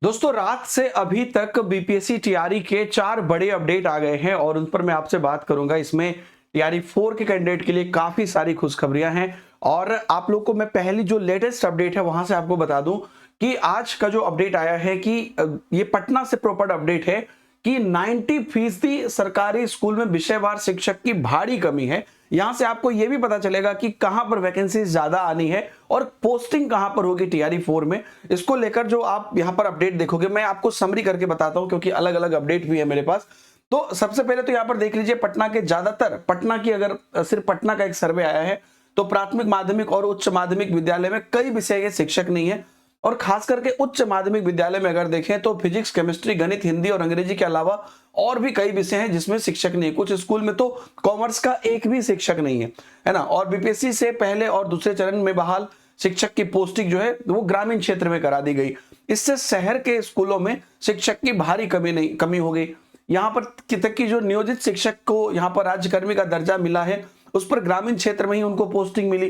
दोस्तों रात से अभी तक बीपीएससी टीआरई के 4 बड़े अपडेट आ गए हैं और उन पर मैं आपसे बात करूंगा। इसमें टीआरई 4 के कैंडिडेट के लिए काफी सारी खुशखबरियां हैं और आप लोग को मैं पहली जो लेटेस्ट अपडेट है वहां से आपको बता दूं कि आज का जो अपडेट आया है कि ये पटना से प्रॉपर अपडेट है कि 90% सरकारी स्कूल में विषयवार शिक्षक की भारी कमी है। यहां से आपको यह भी पता चलेगा कि कहां पर वैकेंसी ज्यादा आनी है और पोस्टिंग कहां पर होगी टीआरई 4 में। इसको लेकर जो आप यहां पर अपडेट देखोगे मैं आपको समरी करके बताता हूं क्योंकि अलग अलग अपडेट भी है मेरे पास। तो सबसे पहले तो यहां पर देख लीजिए पटना के ज्यादातर पटना की अगर सिर्फ पटना का एक सर्वे आया है तो प्राथमिक माध्यमिक और उच्च माध्यमिक विद्यालय में कई विषय के शिक्षक नहीं है और खास करके उच्च माध्यमिक विद्यालय में अगर देखें तो फिजिक्स, केमिस्ट्री, गणित, हिंदी और अंग्रेजी के अलावा और भी कई विषय हैं जिसमें शिक्षक नहीं है। कुछ स्कूल में तो कॉमर्स का एक भी शिक्षक नहीं है ना। और बीपीएससी से पहले और दूसरे चरण में बहाल शिक्षक की पोस्टिंग जो है वो ग्रामीण क्षेत्र में करा दी गई। इससे शहर के स्कूलों में शिक्षक की भारी कमी हो गई। यहाँ पर तक की जो नियोजित शिक्षक को यहाँ पर राज्यकर्मी का दर्जा मिला है उस पर ग्रामीण क्षेत्र में ही उनको पोस्टिंग मिली।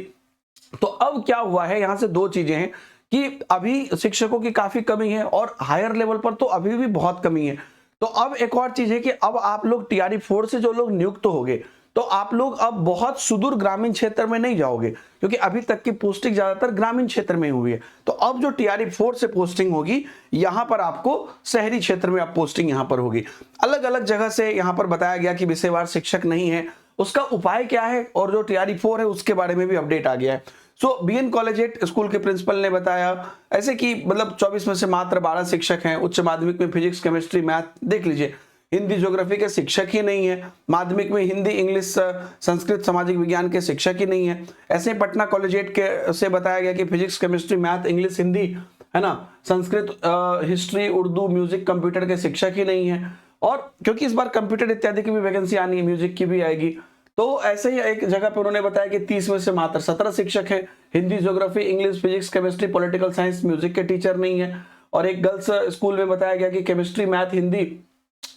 तो अब क्या हुआ है, यहां से दो चीजें हैं कि अभी शिक्षकों की काफी कमी है और हायर लेवल पर तो अभी भी बहुत कमी है। तो अब एक और चीज है कि अब आप लोग टीआरई 4 से जो लोग नियुक्त होंगे तो आप लोग अब बहुत सुदूर ग्रामीण क्षेत्र में नहीं जाओगे क्योंकि अभी तक की पोस्टिंग ज्यादातर ग्रामीण क्षेत्र में हुई है। तो अब जो टीआरई 4 से पोस्टिंग होगी यहां पर आपको शहरी क्षेत्र में आप पोस्टिंग यहां पर होगी। अलग अलग जगह से यहां पर बताया गया कि विषयवार शिक्षक नहीं है, उसका उपाय क्या है और जो टीआरई 4 है उसके बारे में भी अपडेट आ गया है। सो बीएन कॉलेजिएट स्कूल के प्रिंसिपल ने बताया ऐसे कि मतलब 24 में से मात्र 12 शिक्षक हैं। उच्च माध्यमिक में फिजिक्स, केमिस्ट्री, मैथ देख लीजिए, हिंदी, ज्योग्राफी के शिक्षक ही नहीं है। माध्यमिक में हिंदी, इंग्लिश, संस्कृत, सामाजिक विज्ञान के शिक्षक ही नहीं है। ऐसे ही पटना कॉलेजिएट के से बताया गया कि physics, chemistry, math, English, Hindi है ना, Sanskrit, history, Urdu, music, computer के शिक्षक ही नहीं है। और क्योंकि इस बार कंप्यूटर इत्यादि की भी वैकेंसी आनी है, म्यूजिक की भी आएगी। तो ऐसे ही एक जगह पे उन्होंने बताया कि 30 में से मात्र 17 शिक्षक हैं। Hindi, geography, English, physics, chemistry, political science, music के टीचर नहीं है। और एक गर्ल्स स्कूल में बताया गया कि केमिस्ट्री, मैथ, हिंदी,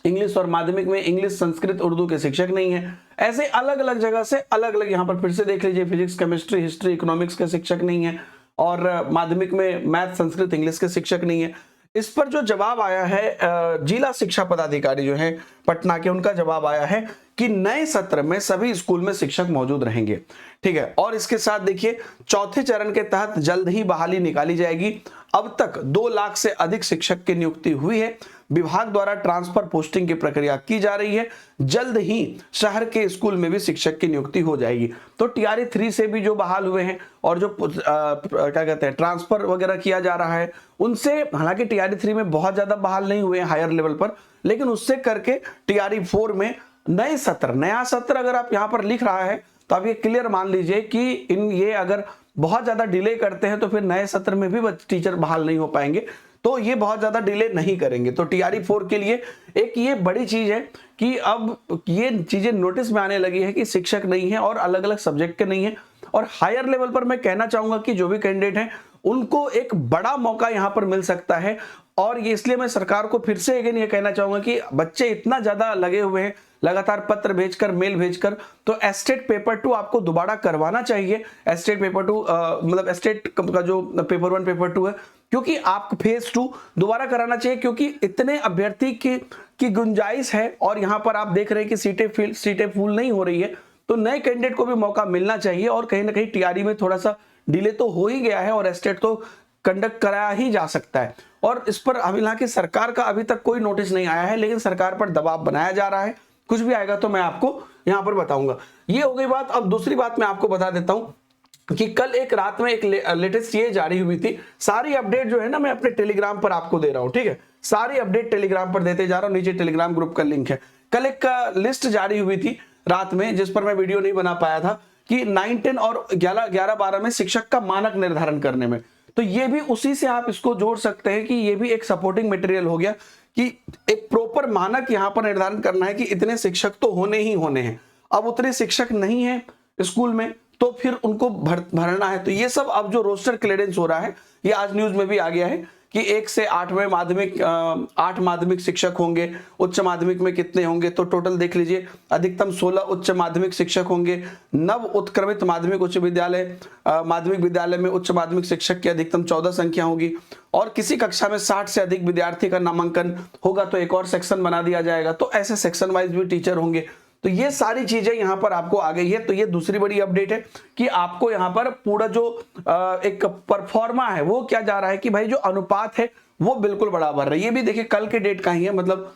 इंग्लिश और माध्यमिक में इंग्लिश, संस्कृत, उर्दू के शिक्षक नहीं है। ऐसे अलग अलग जगह से अलग अलग यहाँ पर फिर से देख लीजिए, फिजिक्स, केमिस्ट्री, हिस्ट्री, इकोनॉमिक्स के शिक्षक नहीं है और माध्यमिक में मैथ, संस्कृत, इंग्लिश के शिक्षक नहीं है। इस पर जो जवाब आया है जिला शिक्षा पदाधिकारी जो है पटना के, उनका जवाब आया है कि नए सत्र में सभी स्कूल में शिक्षक मौजूद रहेंगे। ठीक है, और इसके साथ देखिए चौथे चरण के तहत जल्द ही बहाली निकाली जाएगी। अब तक 2 लाख से अधिक शिक्षक की नियुक्ति हुई है। विभाग द्वारा ट्रांसफर पोस्टिंग की प्रक्रिया की जा रही है। जल्द ही शहर के स्कूल में भी शिक्षक की नियुक्ति हो जाएगी। तो टीआरई 3 से भी जो बहाल हुए हैं और जो क्या कहते हैं ट्रांसफर वगैरह किया जा रहा है उनसे, हालांकि टीआरई 3 में बहुत ज्यादा बहाल नहीं हुए हैं हायर लेवल पर, लेकिन उससे करके टीआरई 4 में नया सत्र अगर आप यहां पर लिख रहा है तो आप ये क्लियर मान लीजिए कि ये अगर बहुत ज्यादा डिले करते हैं तो फिर नए सत्र में भी टीचर बहाल नहीं हो पाएंगे। तो ये बहुत ज्यादा डिले नहीं करेंगे। तो टीआरई 4 के लिए एक ये बड़ी चीज है कि अब ये चीजें नोटिस में आने लगी है कि शिक्षक नहीं है और अलग अलग सब्जेक्ट के नहीं है। और हायर लेवल पर मैं कहना चाहूंगा कि जो भी कैंडिडेट हैं उनको एक बड़ा मौका यहां पर मिल सकता है। और ये इसलिए मैं सरकार को फिर से अगेन ये कहना चाहूंगा कि बच्चे इतना ज्यादा लगे हुए हैं, लगातार पत्र भेजकर, मेल भेजकर, तो एस्टेट पेपर 2 आपको दोबारा करवाना चाहिए। एस्टेट पेपर 2 मतलब एस्टेट का जो पेपर 1 पेपर 2 है, क्योंकि आपको फेज 2 दोबारा कराना चाहिए क्योंकि इतने अभ्यर्थी की गुंजाइश है और यहां पर आप देख रहे हैं कि सीटें फुल नहीं हो रही है। तो नए कैंडिडेट को भी मौका मिलना चाहिए और कहीं ना कहीं टीआरई में थोड़ा सा डिले तो हो ही गया है और एस्टेट तो कंडक्ट कराया ही जा सकता है। और इस पर हालांकि सरकार का अभी तक कोई नोटिस नहीं आया है, लेकिन सरकार पर दबाव बनाया जा रहा है। कुछ भी आएगा तो मैं आपको यहां पर बताऊंगा। ये हो गई बात। अब दूसरी बात मैं आपको बता देता हूं कि कल एक रात में एक लेटेस्ट ये जारी हुई थी। सारी अपडेट जो है ना मैं अपने टेलीग्राम पर आपको दे रहा हूं। ठीक है, सारी अपडेट टेलीग्राम पर देते जा रहा हूं, नीचे टेलीग्राम ग्रुप का लिंक है। कल एक लिस्ट जारी हुई थी रात में जिस पर मैं वीडियो नहीं बना पाया था कि 9, 10 और 11, 12 में शिक्षक का मानक निर्धारण करने में। तो ये भी उसी से आप इसको जोड़ सकते हैं कि ये भी एक सपोर्टिंग मटेरियल हो गया कि एक प्रॉपर मानक यहां पर निर्धारण करना है कि इतने शिक्षक तो होने ही होने हैं। अब उतने शिक्षक नहीं है स्कूल में तो फिर उनको भरना है। तो ये सब अब जो रोस्टर क्लियरेंस हो रहा है, ये आज न्यूज में भी आ गया है कि 1 से 8वें माध्यमिक 8 माध्यमिक शिक्षक होंगे, उच्च माध्यमिक में कितने होंगे, तो टोटल देख लीजिए अधिकतम 16 उच्च माध्यमिक शिक्षक होंगे। नव उत्क्रमित माध्यमिक उच्च विद्यालय माध्यमिक विद्यालय में उच्च माध्यमिक शिक्षक की अधिकतम 14 संख्या होगी और किसी कक्षा में 60 से अधिक विद्यार्थी का नामांकन होगा तो एक और सेक्शन बना दिया जाएगा, तो ऐसे सेक्शन वाइज भी टीचर होंगे। तो ये सारी चीजें यहां पर आपको आ गई है। तो ये दूसरी बड़ी अपडेट है कि आपको यहां पर पूरा जो एक परफॉर्मा है वो क्या जा रहा है कि भाई जो अनुपात है वो बिल्कुल बराबर है। ये भी देखिए कल के डेट का ही है, मतलब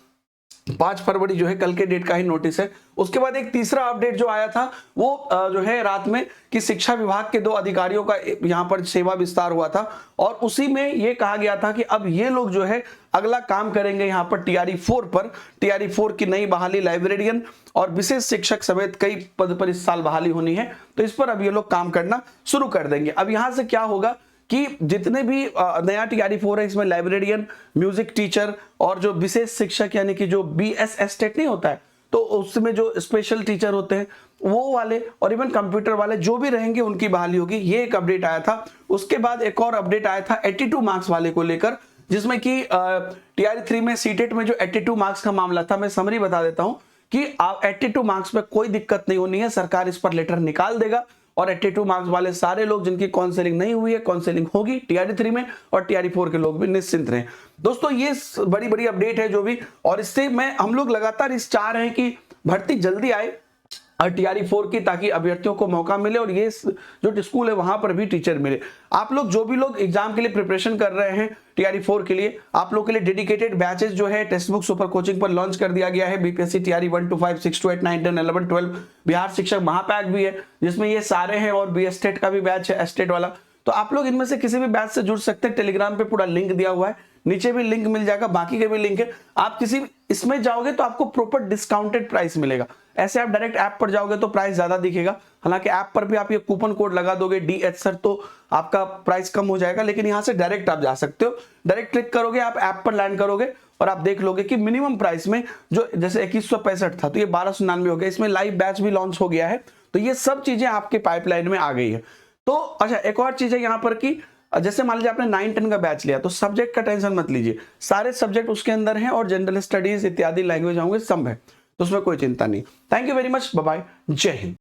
5 फरवरी जो है कल के डेट का ही नोटिस है। उसके बाद एक तीसरा अपडेट जो आया था वो जो है रात में कि शिक्षा विभाग के 2 अधिकारियों का यहां पर सेवा विस्तार हुआ था और उसी में ये कहा गया था कि अब ये लोग जो है अगला काम करेंगे यहां पर टीआरई 4 पर। टीआरई 4 की नई बहाली, लाइब्रेरियन और विशेष शिक्षक समेत कई पद पर इस साल बहाली होनी है, तो इस पर अब ये लोग काम करना शुरू कर देंगे। अब यहां से क्या होगा कि जितने भी नया टीआरई 4 है इसमें लाइब्रेरियन, म्यूजिक टीचर और जो विशेष शिक्षक यानी कि जो बीएसएस टेट नहीं होता है तो उसमें जो स्पेशल टीचर होते हैं वो वाले और इवन कंप्यूटर वाले जो भी रहेंगे उनकी बहाली होगी। ये एक अपडेट आया था। उसके बाद एक और अपडेट आया था 82 मार्क्स वाले को लेकर, जिसमें कि टीआरई 3 में सीटेट में जो 82 मार्क्स का मामला था, मैं समरी बता देता हूं कि 82 मार्क्स में कोई दिक्कत नहीं होनी है, सरकार इस पर लेटर निकाल देगा और 82 मार्क्स वाले सारे लोग जिनकी काउंसलिंग नहीं हुई है काउंसलिंग होगी टीआरई 3 में और टीआरई 4 के लोग भी निश्चिंत रहें। दोस्तों ये बड़ी बड़ी अपडेट है जो भी, और इससे हम लोग लगातार इस चाह रहे हैं कि भर्ती जल्दी आए और टीआरई 4 की, ताकि अभ्यर्थियों को मौका मिले और ये जो स्कूल है वहां पर भी टीचर मिले। आप लोग जो भी लोग एग्जाम के लिए प्रिपरेशन कर रहे हैं टीआरई 4 के लिए, आप लोग के लिए डेडिकेटेड बैचेस जो है टेक्स्ट बुक सुपर कोचिंग पर लॉन्च कर दिया गया है। BPSC TRE 1 to 5, 6 to 8, 9, 10, 11, 12 Bihar शिक्षक महापैक भी है जिसमें ये सारे हैं और बीएस टेट का भी बैच है, एस्टेट वाला। तो आप लोग इनमें से किसी भी बैच से जुड़ सकते हैं। टेलीग्राम पे पूरा लिंक दिया हुआ है, नीचे भी लिंक मिल जाएगा, बाकी के भी लिंक है। आप किसी इसमें जाओगे तो आपको प्रॉपर डिस्काउंटेड प्राइस मिलेगा। ऐसे आप डायरेक्ट ऐप पर जाओगे तो प्राइस ज्यादा दिखेगा, हालांकि ऐप पर भी आप ये कूपन कोड लगा दोगे DH सर तो आपका प्राइस कम हो जाएगा, लेकिन यहां से डायरेक्ट आप जा सकते हो। डायरेक्ट क्लिक करोगे, आप ऐप पर लैंड करोगे और आप देख लोगे कि मिनिमम प्राइस में जो जैसे 2165 था तो ये 1299 हो गया। इसमें लाइव बैच भी लॉन्च हो गया है, तो ये सब चीजें आपके पाइपलाइन में आ गई है। तो अच्छा एक और चीज है यहाँ पर कि जैसे मान लीजिए आपने 9-10 का बैच लिया तो सब्जेक्ट का टेंशन मत लीजिए, सारे सब्जेक्ट उसके अंदर हैं और जनरल स्टडीज इत्यादि लैंग्वेज होंगे सब है, तो उसमें कोई चिंता नहीं। Thank you very much, bye bye, जय हिंद।